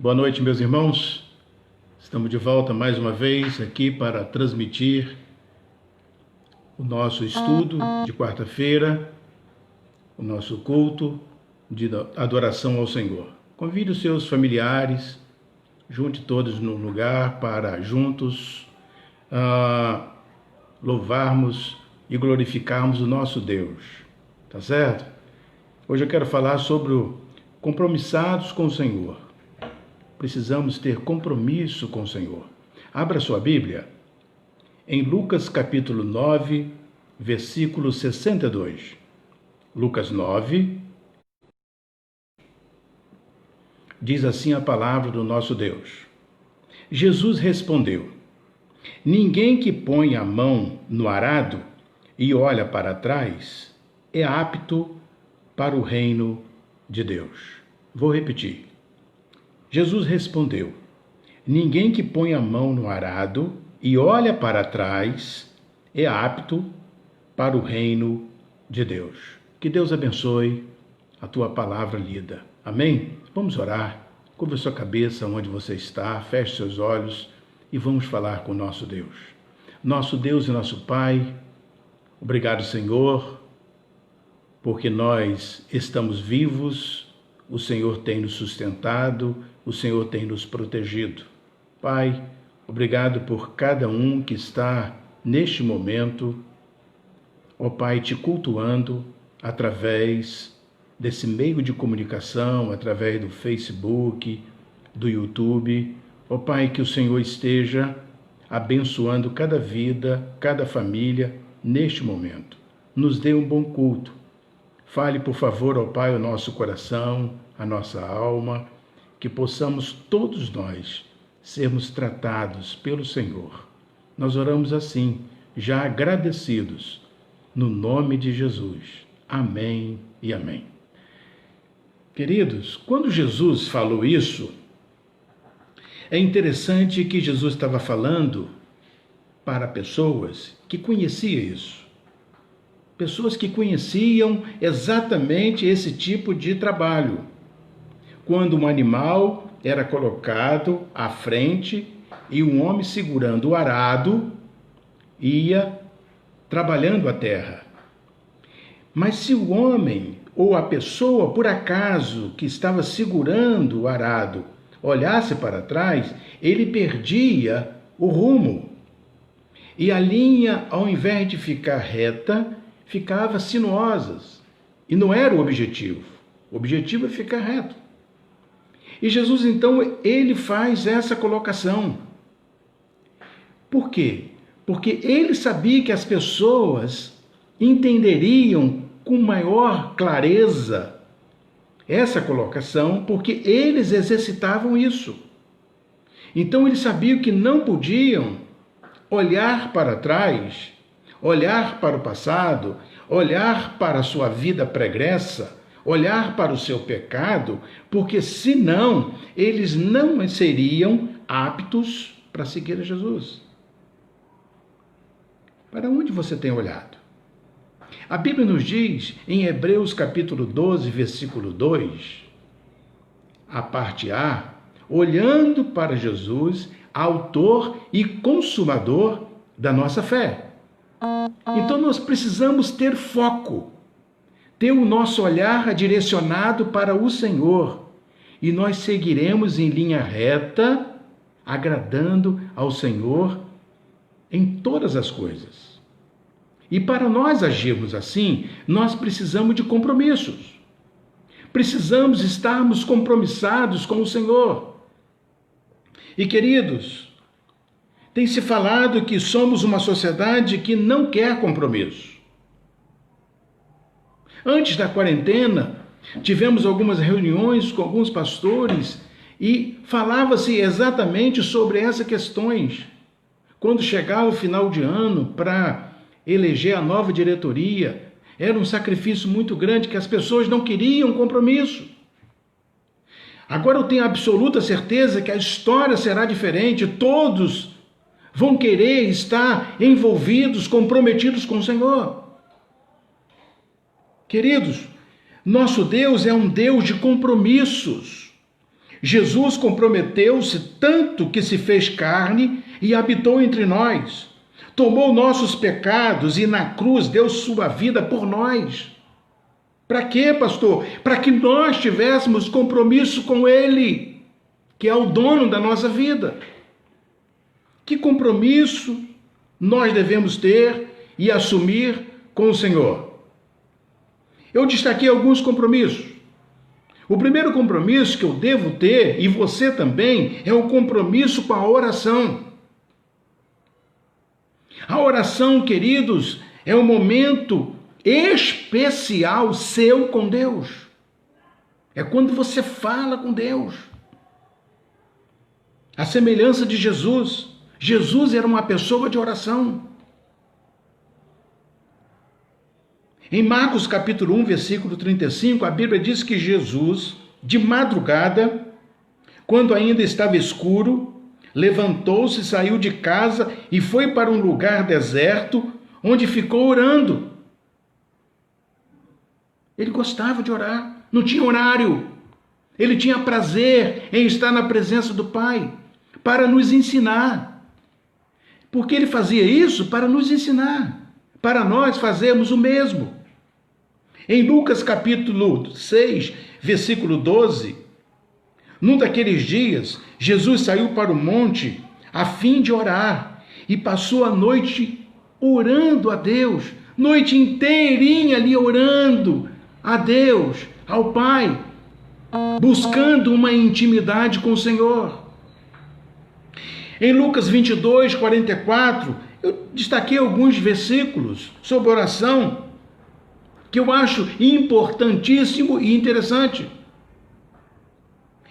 Boa noite, meus irmãos. Estamos de volta mais uma vez aqui para transmitir o nosso estudo de quarta-feira, o nosso culto de adoração ao Senhor. Convide os seus familiares, junte todos num lugar para juntos louvarmos e glorificarmos o nosso Deus. Tá certo? Hoje eu quero falar sobre o compromissados com o Senhor. Precisamos ter compromisso com o Senhor. Abra sua Bíblia em Lucas capítulo 9, versículo 62. Lucas 9, diz assim a palavra do nosso Deus. Jesus respondeu: ninguém que põe a mão no arado e olha para trás é apto para o reino de Deus. Vou repetir. Jesus respondeu: ninguém que põe a mão no arado e olha para trás é apto para o reino de Deus. Que Deus abençoe a tua palavra lida. Amém? Vamos orar. Curva sua cabeça onde você está, feche seus olhos e vamos falar com o nosso Deus. Nosso Deus e nosso Pai, obrigado, Senhor, porque nós estamos vivos, o Senhor tem nos sustentado, o Senhor tem nos protegido. Pai, obrigado por cada um que está neste momento, ó Pai, te cultuando através desse meio de comunicação, através do Facebook, do YouTube. Ó Pai, que o Senhor esteja abençoando cada vida, cada família neste momento. Nos dê um bom culto. Fale, por favor, ó Pai, o nosso coração, a nossa alma, que possamos todos nós sermos tratados pelo Senhor. Nós oramos assim, já agradecidos, no nome de Jesus. Amém e amém. Queridos, quando Jesus falou isso, é interessante que Jesus estava falando para pessoas que conheciam isso. Pessoas que conheciam exatamente esse tipo de trabalho. Quando um animal era colocado à frente e um homem segurando o arado ia trabalhando a terra. Mas se o homem ou a pessoa, por acaso, que estava segurando o arado, olhasse para trás, ele perdia o rumo. E a linha, ao invés de ficar reta, ficava sinuosa. E não era o objetivo. O objetivo é ficar reto. E Jesus, então, ele faz essa colocação. Por quê? Porque ele sabia que as pessoas entenderiam com maior clareza essa colocação, porque eles exercitavam isso. Então, eles sabiam que não podiam olhar para trás, olhar para o passado, olhar para a sua vida pregressa, olhar para o seu pecado, porque senão eles não seriam aptos para seguir a Jesus. Para onde você tem olhado? A Bíblia nos diz, em Hebreus capítulo 12, versículo 2, a parte A, olhando para Jesus, autor e consumador da nossa fé. Então nós precisamos ter foco, ter o nosso olhar direcionado para o Senhor, e nós seguiremos em linha reta, agradando ao Senhor em todas as coisas. E para nós agirmos assim, nós precisamos de compromissos. Precisamos estarmos compromissados com o Senhor. E queridos, tem se falado que somos uma sociedade que não quer compromisso. Antes da quarentena, tivemos algumas reuniões com alguns pastores e falava-se exatamente sobre essas questões. Quando chegava o final de ano para eleger a nova diretoria, era um sacrifício muito grande que as pessoas não queriam compromisso. Agora eu tenho absoluta certeza que a história será diferente, todos vão querer estar envolvidos, comprometidos com o Senhor. Queridos, nosso Deus é um Deus de compromissos. Jesus comprometeu-se tanto que se fez carne e habitou entre nós. Tomou nossos pecados e na cruz deu sua vida por nós. Para quê, pastor? Para que nós tivéssemos compromisso com Ele, que é o dono da nossa vida. Que compromisso nós devemos ter e assumir com o Senhor? Eu destaquei alguns compromissos. O primeiro compromisso que eu devo ter, e você também, é o compromisso com a oração. A oração, queridos, é um momento especial seu com Deus. É quando você fala com Deus. A semelhança de Jesus. Jesus era uma pessoa de oração. Em Marcos capítulo 1, versículo 35, a Bíblia diz que Jesus, de madrugada, quando ainda estava escuro, levantou-se, saiu de casa e foi para um lugar deserto, onde ficou orando. Ele gostava de orar, não tinha horário. Ele tinha prazer em estar na presença do Pai, para nos ensinar. Porque ele fazia isso para nos ensinar, para nós fazermos o mesmo. Em Lucas capítulo 6, versículo 12, num daqueles dias, Jesus saiu para o monte a fim de orar e passou a noite orando a Deus, noite inteirinha ali orando a Deus, ao Pai, buscando uma intimidade com o Senhor. Em Lucas 22, 44, eu destaquei alguns versículos sobre oração que eu acho importantíssimo e interessante.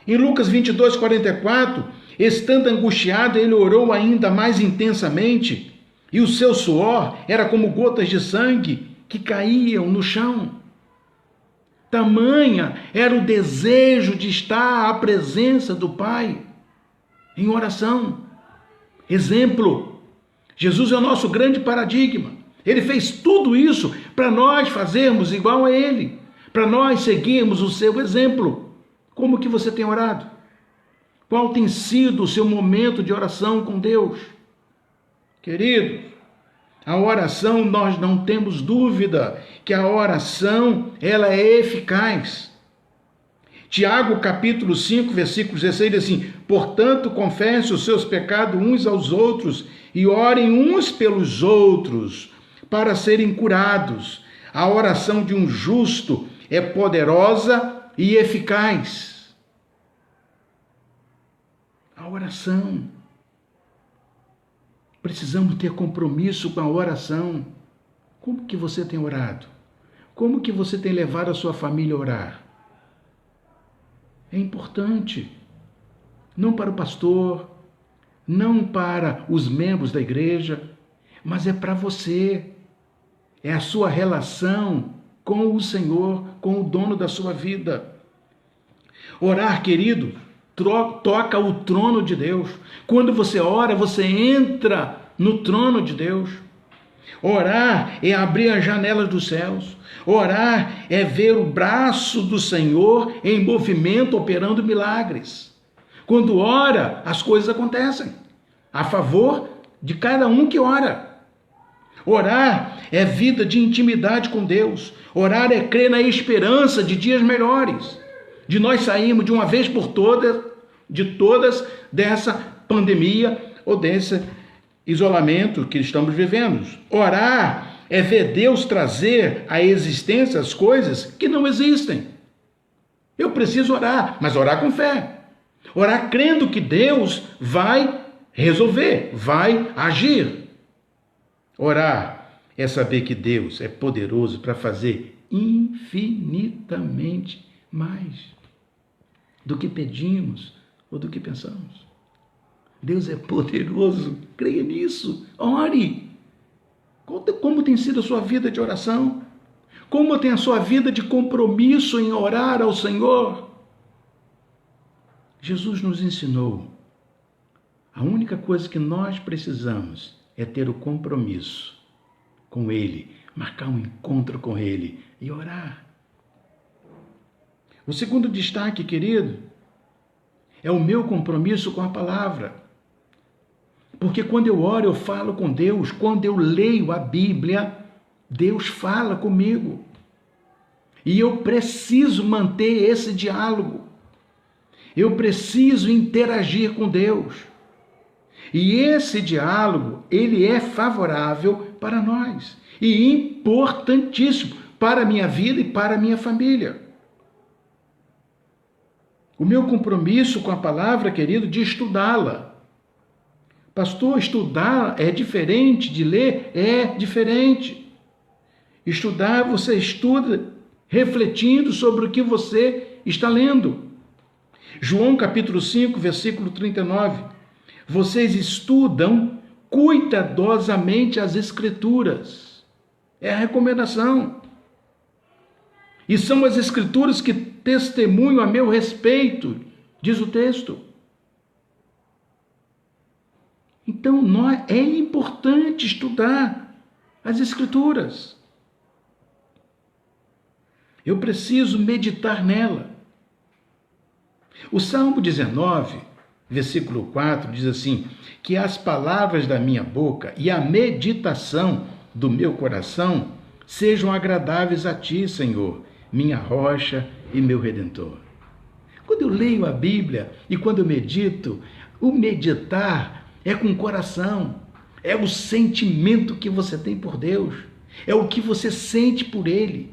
Em Lucas 22, 44, estando angustiado, ele orou ainda mais intensamente, e o seu suor era como gotas de sangue que caíam no chão. Tamanha era o desejo de estar à presença do Pai, em oração. Exemplo, Jesus é o nosso grande paradigma. Ele fez tudo isso para nós fazermos igual a Ele, para nós seguirmos o seu exemplo. Como que você tem orado? Qual tem sido o seu momento de oração com Deus? Querido, a oração, nós não temos dúvida que a oração, ela é eficaz. Tiago, capítulo 5, versículo 16, diz assim: portanto, confesse os seus pecados uns aos outros e orem uns pelos outros para serem curados. A oração de um justo é poderosa e eficaz. A oração. Precisamos ter compromisso com a oração. Como que você tem orado? Como que você tem levado a sua família a orar? É importante. Não para o pastor, não para os membros da igreja, mas é para você. É a sua relação com o Senhor, com o dono da sua vida. Orar, querido, toca o trono de Deus. Quando você ora, você entra no trono de Deus. Orar é abrir as janelas dos céus. Orar é ver o braço do Senhor em movimento, operando milagres. Quando ora, as coisas acontecem a favor de cada um que ora. Orar é vida de intimidade com Deus. Orar é crer na esperança de dias melhores, de nós sairmos de uma vez por todas, dessa pandemia ou desse isolamento que estamos vivendo. Orar é ver Deus trazer à existência as coisas que não existem. Eu preciso orar, mas orar com fé. Orar crendo que Deus vai resolver, vai agir. Orar é saber que Deus é poderoso para fazer infinitamente mais do que pedimos ou do que pensamos. Deus é poderoso, creia nisso, ore. Como tem sido a sua vida de oração? Como tem a sua vida de compromisso em orar ao Senhor? Jesus nos ensinou. A única coisa que nós precisamos é ter o compromisso com Ele, marcar um encontro com Ele e orar. O segundo destaque, querido, É o meu compromisso com a palavra. Porque quando eu oro, eu falo com Deus. Quando eu leio a Bíblia, Deus fala comigo. E eu preciso manter esse diálogo. Eu preciso interagir com Deus. E esse diálogo, ele é favorável para nós. E importantíssimo para a minha vida e para a minha família. O meu compromisso com a palavra, querido, de estudá-la. Pastor, estudar é diferente de ler? É diferente. Estudar, você estuda refletindo sobre o que você está lendo. João capítulo 5, versículo 39. Vocês estudam cuidadosamente as Escrituras. É a recomendação. E são as Escrituras que testemunham a meu respeito, diz o texto. Então, é importante estudar as Escrituras. Eu preciso meditar nela. O Salmo 19, versículo 4, diz assim, que as palavras da minha boca e a meditação do meu coração sejam agradáveis a ti, Senhor, minha rocha e meu Redentor. Quando eu leio a Bíblia e quando eu medito, o meditar é com o coração, é o sentimento que você tem por Deus, é o que você sente por Ele,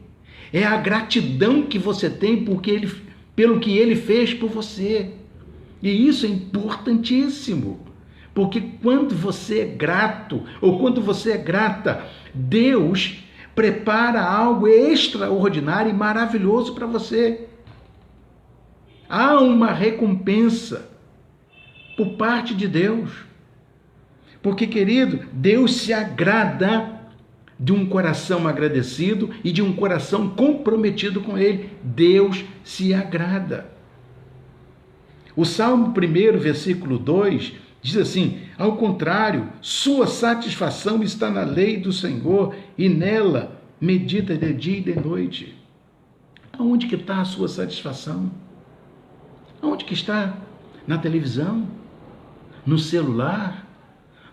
é a gratidão que você tem pelo que Ele fez por você. E isso é importantíssimo, porque quando você é grato ou quando você é grata, Deus prepara algo extraordinário e maravilhoso para você. Há uma recompensa por parte de Deus. Porque, querido, Deus se agrada de um coração agradecido e de um coração comprometido com Ele. Deus se agrada. O Salmo 1, versículo 2, diz assim, ao contrário, sua satisfação está na lei do Senhor e nela medita de dia e de noite. Aonde que está a sua satisfação? Aonde que está? Na televisão? No celular?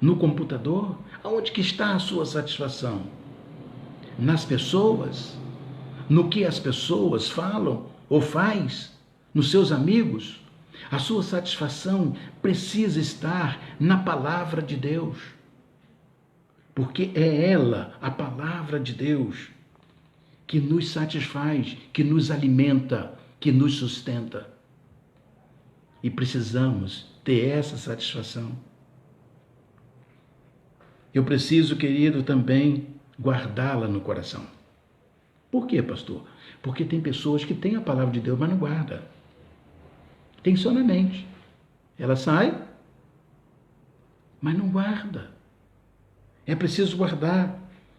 No computador? Aonde que está a sua satisfação? Nas pessoas? No que as pessoas falam ou faz? Nos seus amigos? A sua satisfação precisa estar na palavra de Deus. Porque é ela, a palavra de Deus, que nos satisfaz, que nos alimenta, que nos sustenta. E precisamos ter essa satisfação. Eu preciso, querido, também guardá-la no coração. Por quê, pastor? Porque tem pessoas que têm a palavra de Deus, mas não guardam. Tem só na mente. Ela sai, mas não guarda. É preciso guardar.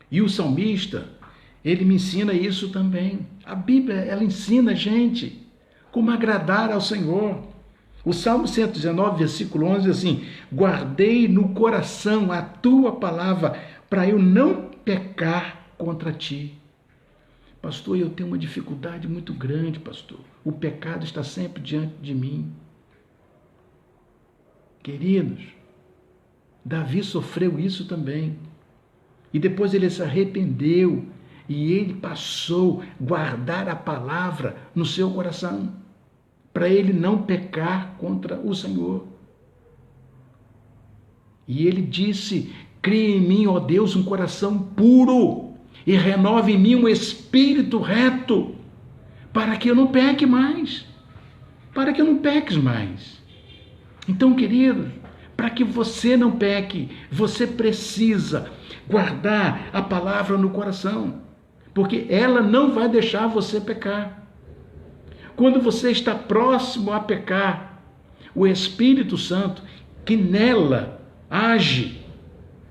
E o salmista, ele me ensina isso também. A Bíblia, ela ensina a gente como agradar ao Senhor. O Salmo 119, versículo 11, diz assim, guardei no coração a tua palavra para eu não pecar contra ti. Pastor, eu tenho uma dificuldade muito grande, pastor. O pecado está sempre diante de mim. Queridos, Davi sofreu isso também. E depois ele se arrependeu e ele passou a guardar a palavra no seu coração, para ele não pecar contra o Senhor. E ele disse, cria em mim, ó Deus, um coração puro e renove em mim um espírito reto, para que eu não peque mais, para que eu não peques mais. Então, queridos, para que você não peque, você precisa guardar a palavra no coração, porque ela não vai deixar você pecar. Quando você está próximo a pecar, o Espírito Santo, que nela age,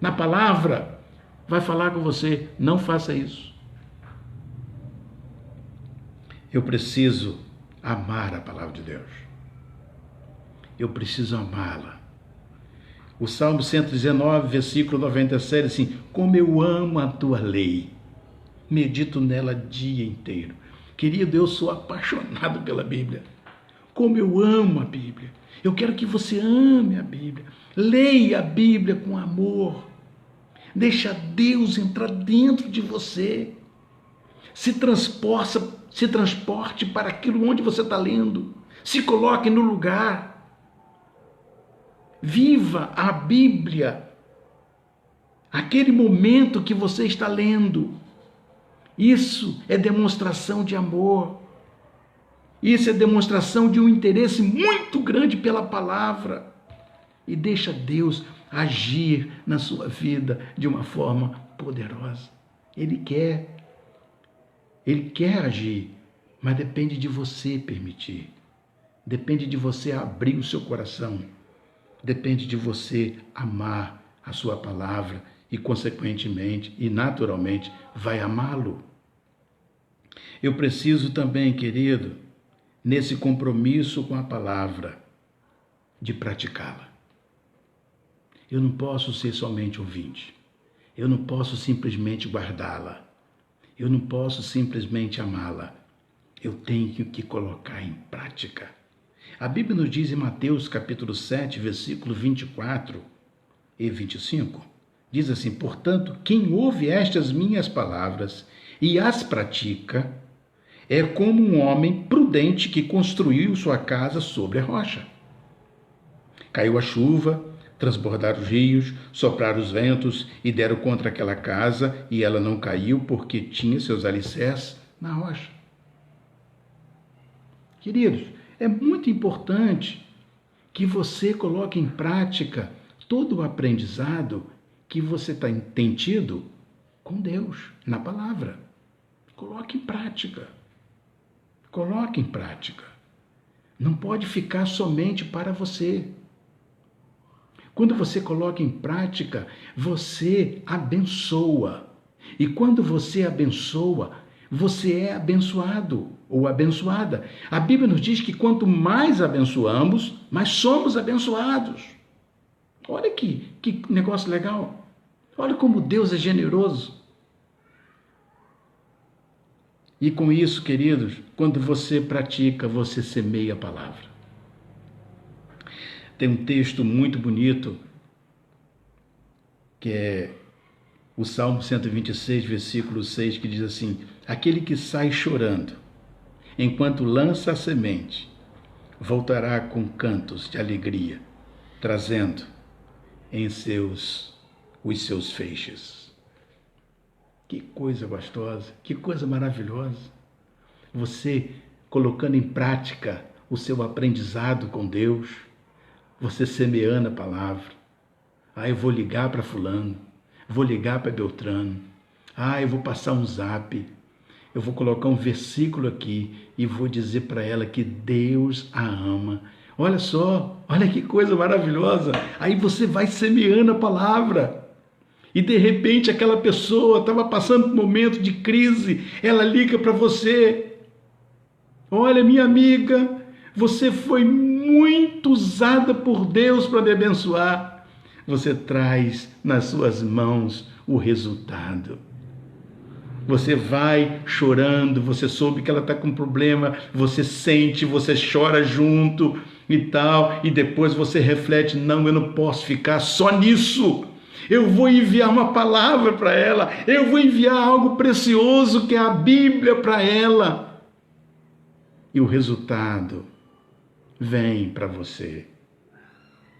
na palavra, vai falar com você, não faça isso. Eu preciso amar a palavra de Deus. Eu preciso amá-la. O Salmo 119, versículo 97, assim, como eu amo a tua lei, medito nela dia inteiro. Querido, eu sou apaixonado pela Bíblia. Como eu amo a Bíblia. Eu quero que você ame a Bíblia. Leia a Bíblia com amor. Deixa Deus entrar dentro de você. Se transporte para aquilo onde você está lendo. Se coloque no lugar. Viva a Bíblia. Aquele momento que você está lendo. Isso é demonstração de amor. Isso é demonstração de um interesse muito grande pela palavra. E deixa Deus agir na sua vida de uma forma poderosa. Ele quer agir, mas depende de você permitir. Depende de você abrir o seu coração. Depende de você amar a sua palavra e, consequentemente e naturalmente, vai amá-lo. Eu preciso também, querido, nesse compromisso com a palavra, de praticá-la. Eu não posso ser somente ouvinte. Eu não posso simplesmente guardá-la. Eu não posso simplesmente amá-la. Eu tenho que colocar em prática. A Bíblia nos diz em Mateus capítulo 7, versículo 24 e 25, diz assim: portanto, quem ouve estas minhas palavras e as pratica, é como um homem prudente que construiu sua casa sobre a rocha. Caiu a chuva, transbordaram os rios, sopraram os ventos e deram contra aquela casa, e ela não caiu porque tinha seus alicerces na rocha. Queridos, é muito importante que você coloque em prática todo o aprendizado que você tem tido com Deus, na palavra. Coloque em prática. Coloque em prática. Não pode ficar somente para você. Quando você coloca em prática, você abençoa. E quando você abençoa, você é abençoado ou abençoada. A Bíblia nos diz que quanto mais abençoamos, mais somos abençoados. Olha que negócio legal. Olha como Deus é generoso. E com isso, queridos, quando você pratica, você semeia a palavra. Tem um texto muito bonito, que é o Salmo 126, versículo 6, que diz assim: aquele que sai chorando, enquanto lança a semente, voltará com cantos de alegria, trazendo em os seus feixes. Que coisa gostosa, que coisa maravilhosa. Você colocando em prática o seu aprendizado com Deus, você semeando a palavra. Eu vou ligar para fulano, vou ligar para Beltrano, eu vou passar um zap, eu vou colocar um versículo aqui e vou dizer para ela que Deus a ama. Olha só, olha que coisa maravilhosa. Aí você vai semeando a palavra. E de repente aquela pessoa estava passando por um momento de crise, ela liga para você: olha, minha amiga, você foi muito usada por Deus para me abençoar. Você traz nas suas mãos o resultado. Você vai chorando, você soube que ela está com problema, você sente, você chora junto e tal, e depois você reflete: não, eu não posso ficar só nisso. Eu vou enviar uma palavra para ela, eu vou enviar algo precioso que é a Bíblia para ela. E o resultado vem para você.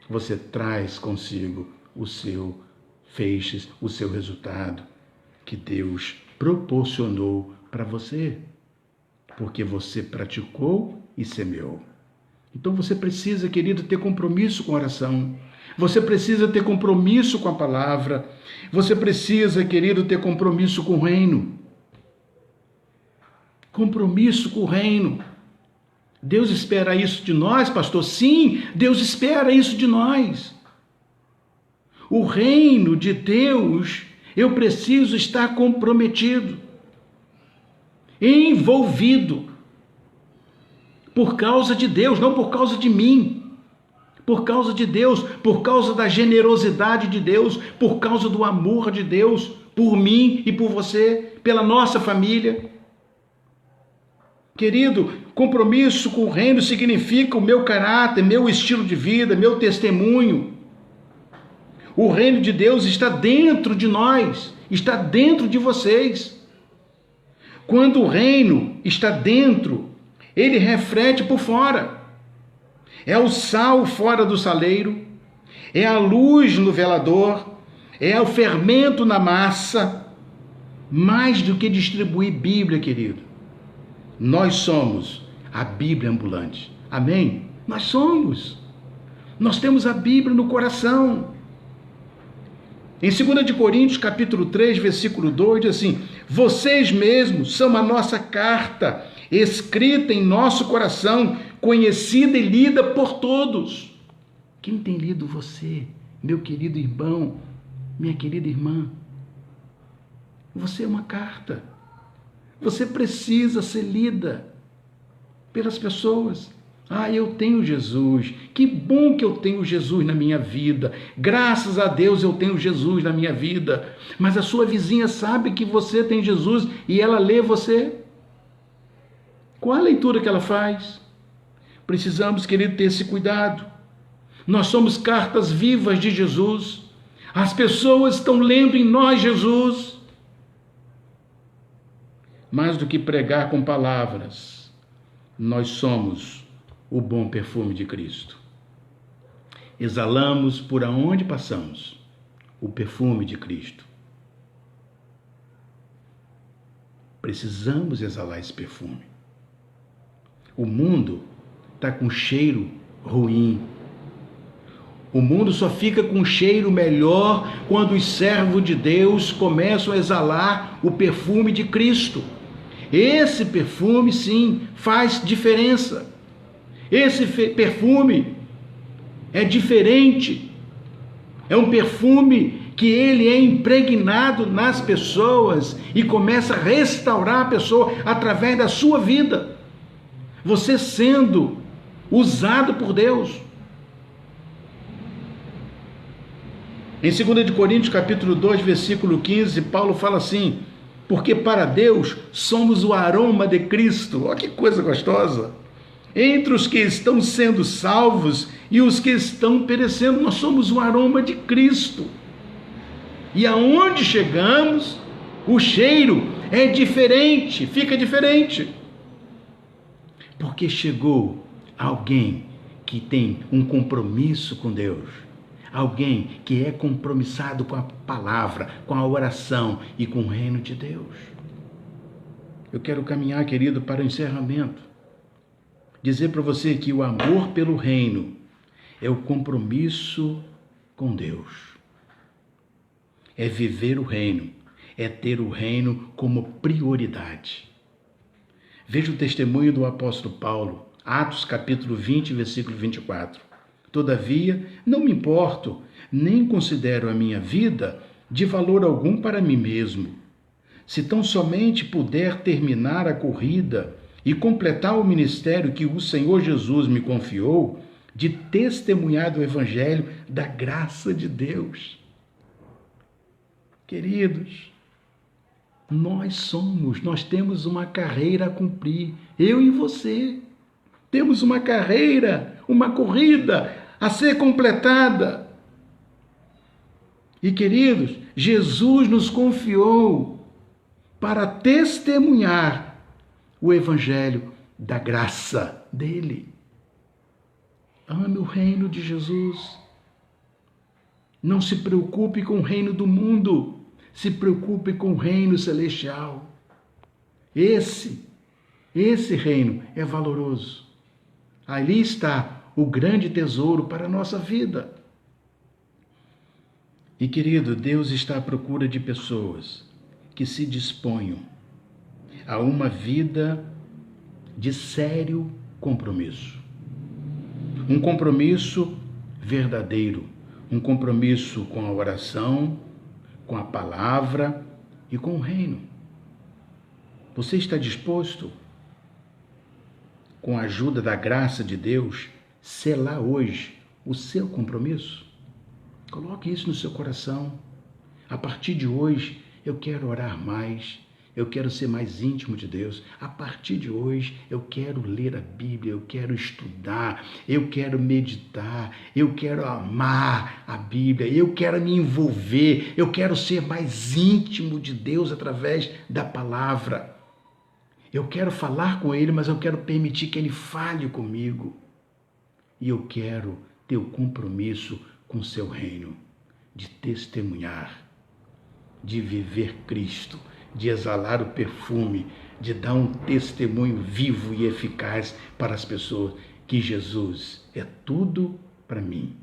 Você traz consigo o seu feixes, o seu resultado que Deus proporcionou para você, porque você praticou e semeou. Então você precisa, querido, ter compromisso com a oração. Você precisa ter compromisso com a palavra. Você precisa, querido, ter compromisso com o reino. Compromisso com o reino. Deus espera isso de nós, pastor? Sim, Deus espera isso de nós. O reino de Deus, eu preciso estar comprometido, envolvido, por causa de Deus, não por causa de mim. Por causa de Deus, por causa da generosidade de Deus, por causa do amor de Deus, por mim e por você, pela nossa família. Querido, compromisso com o reino significa o meu caráter, meu estilo de vida, meu testemunho. O reino de Deus está dentro de nós, está dentro de vocês. Quando o reino está dentro, ele reflete por fora. É o sal fora do saleiro, é a luz no velador, é o fermento na massa. Mais do que distribuir Bíblia, querido, nós somos a Bíblia ambulante. Amém? Nós somos. Nós temos a Bíblia no coração. Em 2 Coríntios, capítulo 3, versículo 2, diz assim: vocês mesmos são a nossa carta, escrita em nosso coração, conhecida e lida por todos. Quem tem lido você, meu querido irmão, minha querida irmã? Você é uma carta. Você precisa ser lida pelas pessoas. Ah, eu tenho Jesus. Que bom que eu tenho Jesus na minha vida. Graças a Deus eu tenho Jesus na minha vida. Mas a sua vizinha sabe que você tem Jesus e ela lê você? Qual a leitura que ela faz? Precisamos, querido, ter esse cuidado. Nós somos cartas vivas de Jesus. As pessoas estão lendo em nós Jesus. Mais do que pregar com palavras, nós somos o bom perfume de Cristo. Exalamos por aonde passamos o perfume de Cristo. Precisamos exalar esse perfume. O mundo está com cheiro ruim. O mundo só fica com cheiro melhor quando os servos de Deus começam a exalar o perfume de Cristo. Esse perfume, sim, faz diferença. Esse perfume é diferente. É um perfume que ele é impregnado nas pessoas e começa a restaurar a pessoa através da sua vida. Você sendo usado por Deus. Em 2 Coríntios, capítulo 2, versículo 15, Paulo fala assim: porque para Deus somos o aroma de Cristo. Olha que coisa gostosa! Entre os que estão sendo salvos e os que estão perecendo, nós somos o aroma de Cristo. E aonde chegamos, o cheiro é diferente, fica diferente. Porque chegou alguém que tem um compromisso com Deus. Alguém que é compromissado com a palavra, com a oração e com o reino de Deus. Eu quero caminhar, querido, para o encerramento. Dizer para você que o amor pelo reino é o compromisso com Deus. É viver o reino, é ter o reino como prioridade. Veja o testemunho do apóstolo Paulo, Atos capítulo 20, versículo 24. Todavia, não me importo, nem considero a minha vida de valor algum para mim mesmo. Se tão somente puder terminar a corrida e completar o ministério que o Senhor Jesus me confiou, de testemunhar do Evangelho da graça de Deus. Queridos, nós temos uma carreira a cumprir, eu e você. Temos uma carreira, uma corrida a ser completada. E, queridos, Jesus nos confiou para testemunhar o Evangelho da graça dele. Ame o reino de Jesus. Não se preocupe com o reino do mundo, se preocupe com o reino celestial. Esse reino é valoroso. Ali está o grande tesouro para a nossa vida. E, querido, Deus está à procura de pessoas que se disponham a uma vida de sério compromisso. Um compromisso verdadeiro, um compromisso com a oração, com a palavra e com o reino. Você está disposto, com a ajuda da graça de Deus, selar hoje o seu compromisso? Coloque isso no seu coração. A partir de hoje, eu quero orar mais, eu quero ser mais íntimo de Deus. A partir de hoje, eu quero ler a Bíblia, eu quero estudar, eu quero meditar, eu quero amar a Bíblia, eu quero me envolver, eu quero ser mais íntimo de Deus através da palavra. Eu quero falar com Ele, mas eu quero permitir que Ele fale comigo. E eu quero ter o compromisso com o seu reino, de testemunhar, de viver Cristo, de exalar o perfume, de dar um testemunho vivo e eficaz para as pessoas que Jesus é tudo para mim,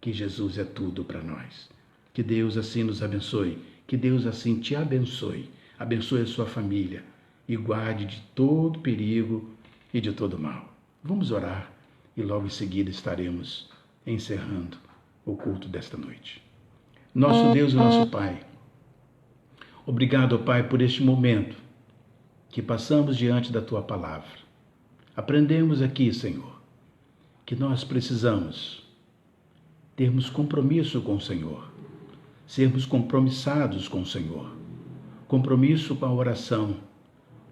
que Jesus é tudo para nós. Que Deus assim nos abençoe, que Deus assim te abençoe, abençoe a sua família e guarde de todo perigo e de todo mal. Vamos orar e logo em seguida estaremos encerrando o culto desta noite. Nosso Deus e nosso Pai, obrigado, Pai, por este momento que passamos diante da Tua palavra. Aprendemos aqui, Senhor, que nós precisamos termos compromisso com o Senhor, sermos compromissados com o Senhor, compromisso com a oração,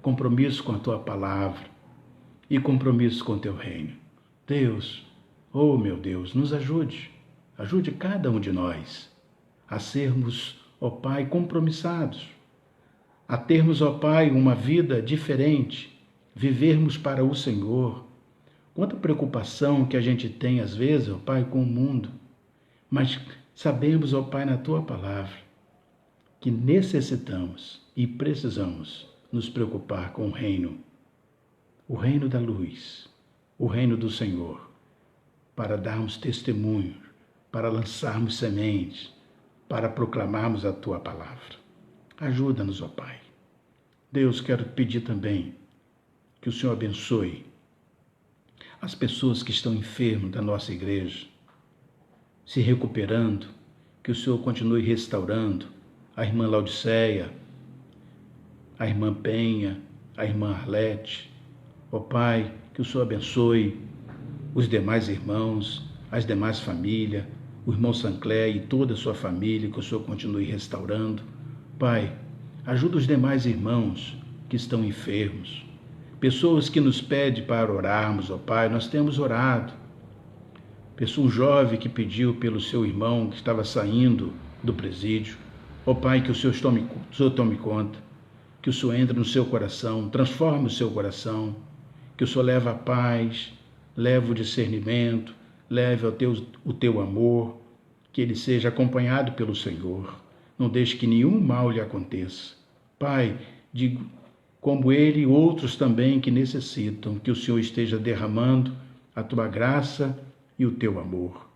compromisso com a Tua palavra e compromisso com o Teu reino. Deus, oh meu Deus, nos ajude cada um de nós a sermos, ó Pai, compromissados, a termos, ó Pai, uma vida diferente, vivermos para o Senhor. Quanta preocupação que a gente tem às vezes, ó Pai, com o mundo, mas sabemos, ó Pai, na Tua palavra, que necessitamos e precisamos nos preocupar com o reino da luz, o reino do Senhor, para darmos testemunho, para lançarmos sementes, para proclamarmos a Tua palavra. Ajuda-nos, ó Pai. Deus, quero pedir também que o Senhor abençoe as pessoas que estão enfermas da nossa igreja, se recuperando, que o Senhor continue restaurando a irmã Laudiceia, a irmã Penha, a irmã Arlete. Ó Pai, que o Senhor abençoe os demais irmãos, as demais famílias, o irmão Sanclé e toda a sua família, que o Senhor continue restaurando. Pai, ajuda os demais irmãos que estão enfermos, pessoas que nos pedem para orarmos, ó Pai, nós temos orado. Um jovem que pediu pelo seu irmão que estava saindo do presídio. Ó Pai, que o Senhor tome conta, que o Senhor entre no seu coração, transforme o seu coração, que o Senhor leve a paz, leve o discernimento, leve o teu amor, que ele seja acompanhado pelo Senhor. Não deixe que nenhum mal lhe aconteça. Pai, digo, como ele e outros também que necessitam, que o Senhor esteja derramando a tua graça e o teu amor.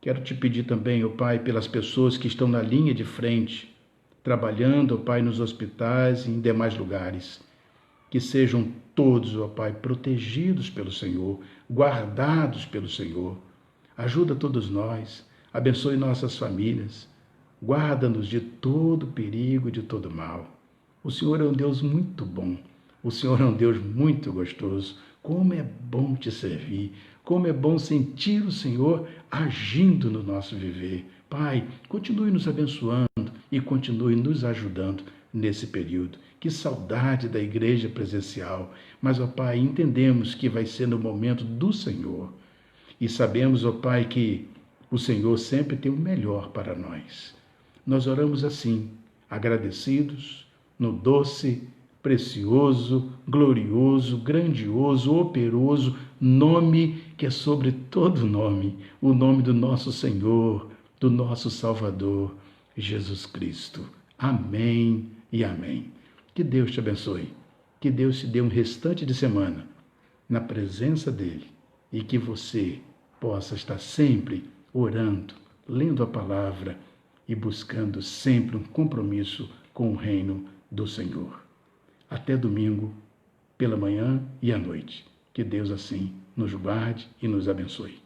Quero te pedir também, ó Pai, pelas pessoas que estão na linha de frente, trabalhando, ó Pai, nos hospitais e em demais lugares, que sejam todos, ó Pai, protegidos pelo Senhor, guardados pelo Senhor. Ajuda todos nós, abençoe nossas famílias, guarda-nos de todo perigo e de todo mal. O Senhor é um Deus muito bom, o Senhor é um Deus muito gostoso. Como é bom te servir, como é bom sentir o Senhor agindo no nosso viver. Pai, continue nos abençoando e continue nos ajudando nesse período. Que saudade da igreja presencial. Mas, ó Pai, entendemos que vai ser no momento do Senhor. E sabemos, ó Pai, que o Senhor sempre tem o melhor para nós. Nós oramos assim, agradecidos, no doce, precioso, glorioso, grandioso, operoso nome que é sobre todo nome, o nome do nosso Senhor, do nosso Salvador, Jesus Cristo. Amém e amém. Que Deus te abençoe, que Deus te dê um restante de semana na presença dEle e que você possa estar sempre orando, lendo a palavra e buscando sempre um compromisso com o reino do Senhor. Até domingo, pela manhã e à noite. Que Deus assim nos guarde e nos abençoe.